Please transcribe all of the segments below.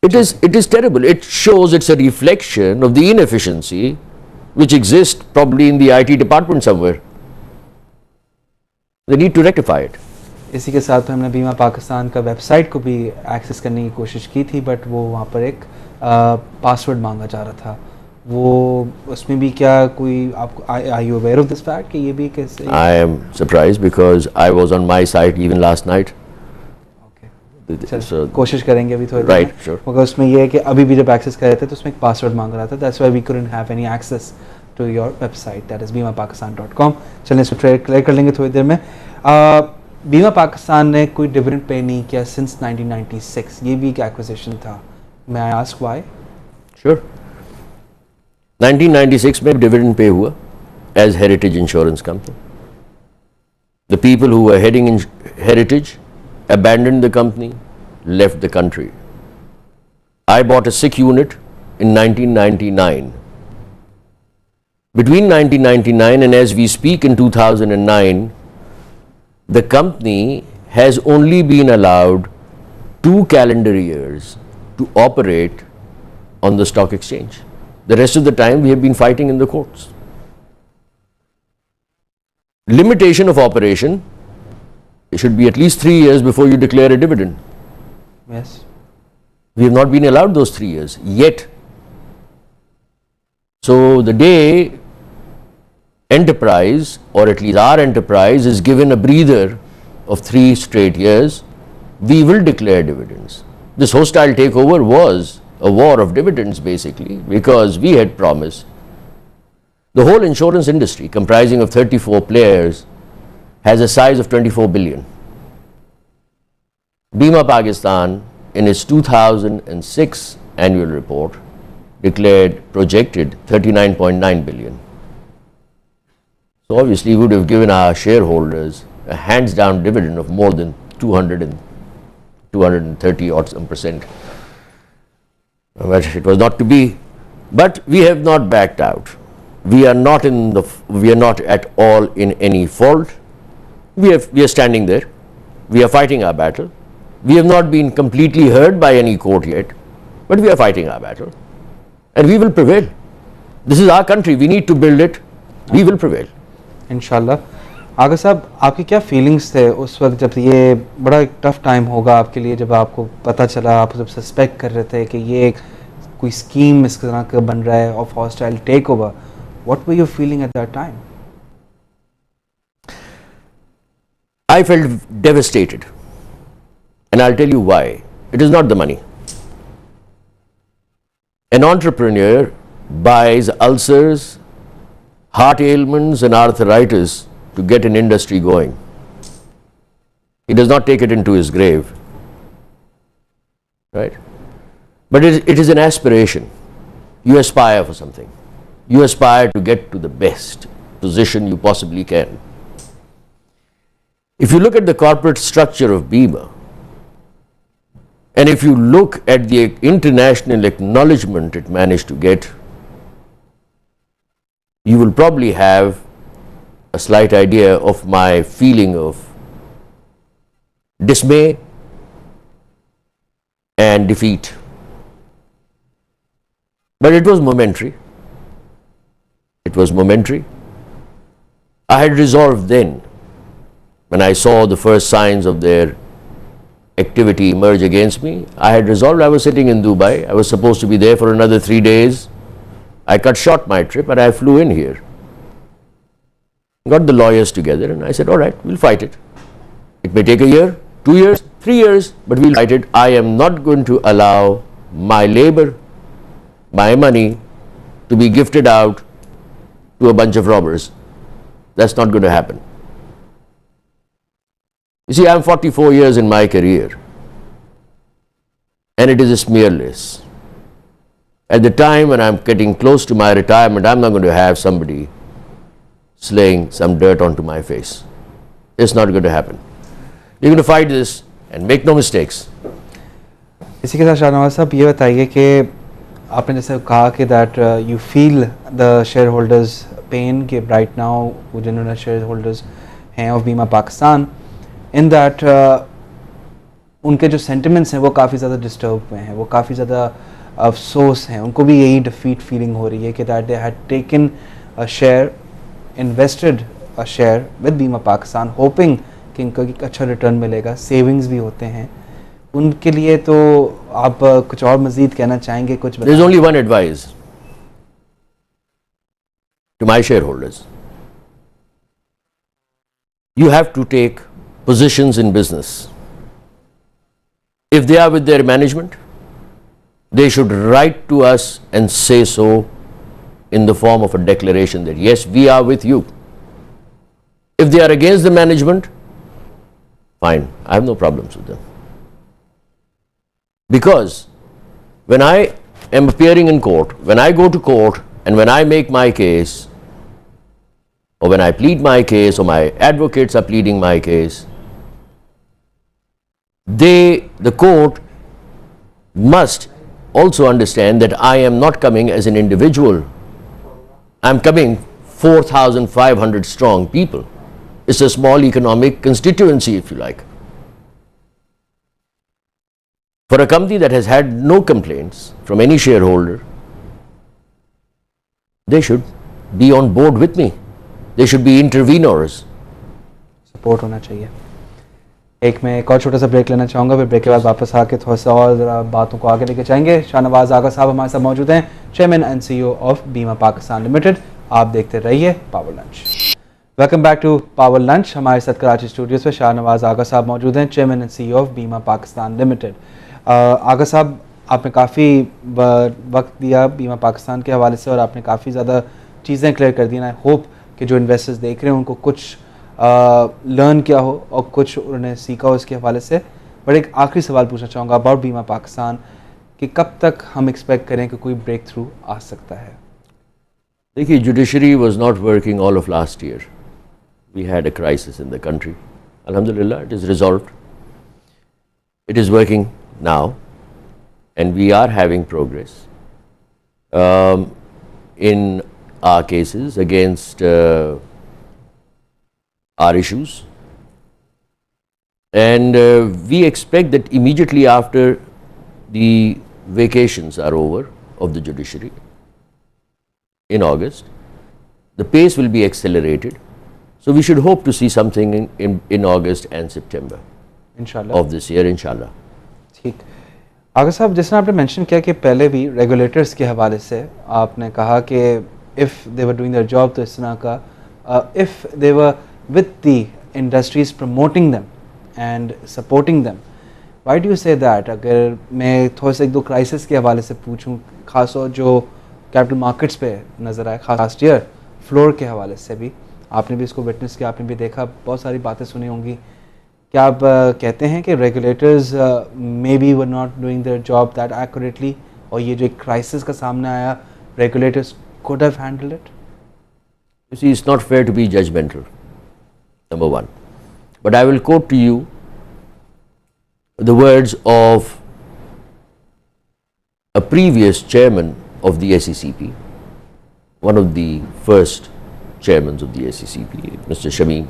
It is terrible. It shows it's a reflection of the inefficiency which exists probably in the IT department somewhere. They need to rectify it. इसी के साथ हमने बीमा पाकिस्तान का website को भी access करने की कोशिश की थी, बट वो वहाँ पर एक पासवर्ड मांगा जा रहा था. वो उसमें भी क्या कोई आपको are you aware of this fact कि ये भी कैसे? I am surprised because I was on my site even last night. So, कोशिश करेंगे अभी थोड़ी right, sure. मगर उसमें ये है कि अभी भी जब एक्सेस कर रहे थे तो उसमें एक पासवर्ड मांग रहा था. That's why we couldn't have any access to your website, that is BimaPakistan.com. चलिए इसको क्लियर कर लेंगे थोड़ी देर में. बीमा पाकिस्तान ने कोई डिविडेंड पे नहीं किया सिंस 1996. ये भी एक एक्विजिशन था. May I ask why? Sure. 1996 में डिविडेंड पे हुआ as Heritage Insurance Company. The people who were heading in Heritage abandoned the company, left the country. I bought a SICK unit in 1999. Between 1999 and as we speak in 2009, the company has only been allowed 2 calendar years to operate on the stock exchange. The rest of the time we have been fighting in the courts. Limitation of operation, it should be at least 3 years before you declare a dividend. Yes. We have not been allowed those 3 years yet. So the day enterprise, or at least our enterprise, is given a breather of 3 straight years, we will declare dividends. This hostile takeover was a war of dividends basically, because we had promised. The whole insurance industry, comprising of 34 players, has a size of 24 billion. Bima Pakistan, in its 2006 annual report, declared projected 39.9 billion. So obviously we would have given our shareholders a hands down dividend of more than 230 odd some percent. But it was not to be. But we have not backed out. We are not at all in any fault. We are standing there. We are fighting our battle. We have not been completely heard by any court yet, but we are fighting our battle, and we will prevail. This is our country. We need to build it. We will prevail. इंशाल्लाह. आगा साहब, आपकी क्या feelings थे उस वक्त जब ये बड़ा एक टफ टाइम होगा आपके लिए, जब आपको पता चला, आप जब सस्पेक्ट कर रहे थे कि ये कोई स्कीम इस तरह का बन रहा है of hostile take over? What were your feeling at that time? I felt devastated, and I'll tell you why. It is not the money. An entrepreneur buys ulcers, heart ailments and arthritis to get an industry going. He does not take it into his grave, right? But it is an aspiration. You aspire for something. You aspire to get to the best position you possibly can. If you look at the corporate structure of Bima, and if you look at the international acknowledgement it managed to get, you will probably have a slight idea of my feeling of dismay and defeat. But it was momentary. It was momentary. I had resolved then, when I saw the first signs of their activity emerge against me, I had resolved. I was sitting in Dubai. I was supposed to be there for another 3 days. I cut short my trip and I flew in here. Got the lawyers together and I said, all right, we'll fight it. It may take a year, 2 years, 3 years, but we'll fight it. I am not going to allow my labor, my money to be gifted out to a bunch of robbers. That's not going to happen. You see, I'm 44 years in my career, and it is a smear list. At the time when I'm getting close to my retirement, I'm not going to have somebody slaying some dirt onto my face. It's not going to happen. We're going to fight this and make no mistakes. इसी के साथ शाहनवाज साहब ये बताइए कि आपने जैसे कहा कि that you feel the share holders pain के राइट नाउ जिन्होंने शेयर होल्डर्स हैं of Bima Pakistan, in that उनके जो सेंटिमेंट्स हैं वो काफ़ी ज़्यादा डिस्टर्ब हुए हैं, वो काफ़ी ज़्यादा अफसोस हैं, उनको भी यही डिफीट फीलिंग हो रही है कि that they had taken a share, invested a share with बीमा पाकिस्तान, होपिंग कि इनको एक अच्छा रिटर्न मिलेगा, सेविंग्स भी होते हैं उनके लिए। तो आप कुछ और मज़ीद कहना चाहेंगे? कुछ There is only one advice to my shareholders. You have to take positions in business. If they are with their management, they should write to us and say so in the form of a declaration that yes, we are with you. If they are against the management, fine, I have no problems with them. Because when I am appearing in court, when I go to court and when I make my case, or when I plead my case, or my advocates are pleading my case, the court must also understand that I am not coming as an individual. I am coming 4,500 strong people. It's a small economic constituency, if you like. For a company that has had no complaints from any shareholder, they should be on board with me. They should be intervenors. Support होना चाहिए। मैं एक और छोटा सा break लेना चाहूँगा, फिर ब्रेक के बाद वापस आके थोड़ा सा और ज़रा बातों को आगे लेके जाएंगे। शाहनवाज आगा साहब हमारे साथ मौजूद हैं, chairman and CEO of Bima Pakistan limited. आप देखते रहिए Power Lunch. Welcome back to Power Lunch. हमारे साथ कराची स्टूडियोज़ में शाहनवाज आगा साहब मौजूद हैं, chairman and CEO of Bima Pakistan limited. आगा साहब, आपने काफ़ी वक्त दिया बीमा पाकिस्तान के हवाले से और आपने काफ़ी ज़्यादा चीज़ें क्लियर कर दी। आई होप कि जो इन्वेस्टर्स देख रहे हैं उनको कुछ लर्न किया हो और कुछ उन्होंने सीखा हो इसके हवाले से। बट एक आखिरी सवाल पूछना चाहूँगा अबाउट बीमा पाकिस्तान कि कब तक हम एक्सपेक्ट करें कि कोई ब्रेक थ्रू आ सकता है? देखिए, judiciary was not working all of last year. We had a crisis in the country. Alhamdulillah, it is resolved. It is working now, and we are having progress in our cases against our issues, and we expect that immediately after the vacations are over of the judiciary in August, the pace will be accelerated. So we should hope to see something in August and September इंशाल्लाह of this year, inshallah. ठीक। आगा साहब, जिसने आपने mention किया कि पहले भी regulators के हवाले से आपने कहा कि if they were doing their job, तो इस तरह का if they were with the industries promoting them and supporting them, why do you say that? अगर मैं थोड़ा सा एक दो क्राइसिस के हवाले से पूछूं, खासतौर जो कैपिटल मार्केट्स पे नज़र आए खास लास्ट ईयर, फ्लोर के हवाले से भी आपने भी इसको विटनेस किया, आपने भी देखा, बहुत सारी बातें सुनी होंगी। क्या आप कहते हैं कि regulators may be were not doing their job that accurately, और ये जो एक क्राइसिस का सामने आया, regulators could have handled it? You see, it's not fair to be judgmental, number one. But I will quote to you the words of a previous chairman of the SECP, one of the first chairmen of the SECP, Mr. Shamim.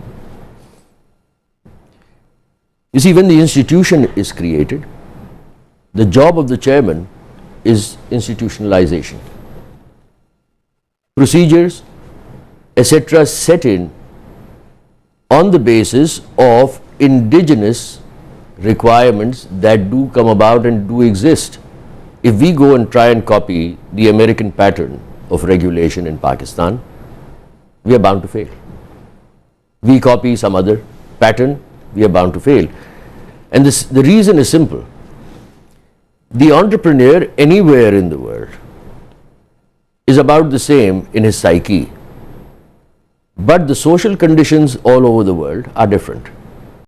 You see, when the institution is created, the job of the chairman is institutionalization. Procedures, etc., set in on the basis of indigenous requirements that do come about and do exist. If we go and try and copy the American pattern of regulation in Pakistan, we are bound to fail. We copy some other pattern, we are bound to fail. And the reason is simple. The entrepreneur anywhere in the world is about the same in his psyche, but the social conditions all over the world are different.